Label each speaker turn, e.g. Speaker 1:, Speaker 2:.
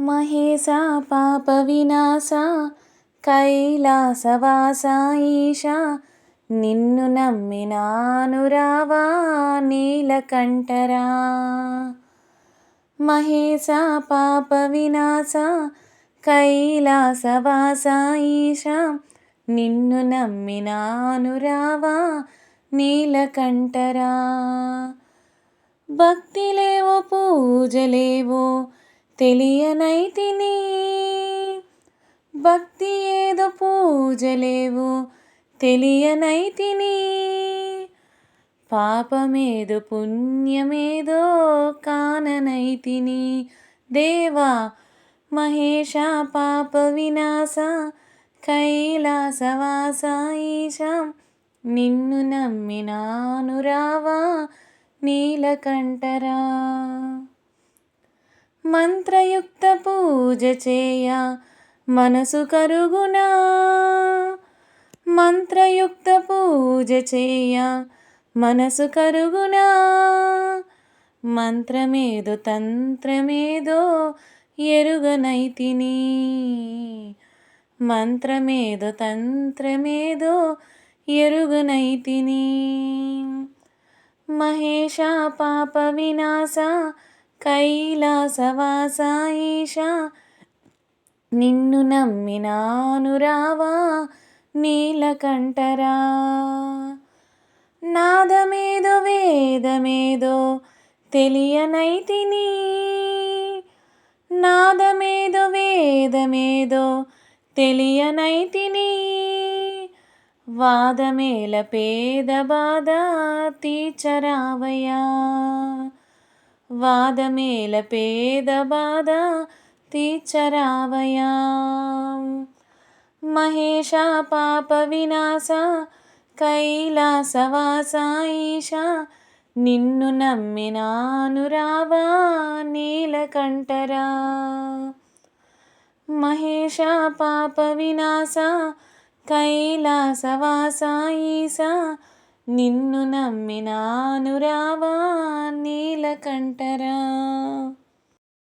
Speaker 1: మహేశ పాప వినాశ కైలాసవాస ఈశ నిన్ను నమ్మినాను రావా నీలకంఠరా. మహేశ పాప వినాశ కైలాసవాస ఈశ నిన్ను నమ్మినాను రావా నీలకంఠరా. భక్తి లేవో పూజలేవో తెలియనైతిని, భక్తి ఏదో పూజలేవో తెలియనైతిని, పాపమేదో పుణ్యమేదో కాననైతిని. దేవా మహేశ పాప వినాశ కైలాసవాస ఈశ నిన్ను నమ్మినాను రావా నీలకంఠరా. మంత్రయుక్త పూజ చేయ మనసు కరుగునా, మంత్రయుక్త పూజ చేయ మనసు కరుగునా, మంత్రమేదో తంత్రమేదో ఎరుగనైతిని, మంత్రమేదో తంత్రమేదో ఎరుగనైతిని. మహేశ పాప వినాశ కైలాసవాస ఈశ నిన్ను నమ్మినాను రావా నీలకంఠరా. నాదమేదో వేదమేదో తెలియనైతిని, నాదమేదో వేదమేదో తెలియనైతిని, వాదమేల పేద బాధ తీర్చరావయ్యా, వాదమేల పేద బాధ తీర్చరావయ్యా. మహేశ పాప వినాశ కైలాసవాస ఈశ నిన్ను నమ్మినాను రావా నీలకంఠరా. మహేశ పాప వినాశ కైలాసవాస ఈశ నిన్ను నమ్మినాను రావా నీలకంఠరా.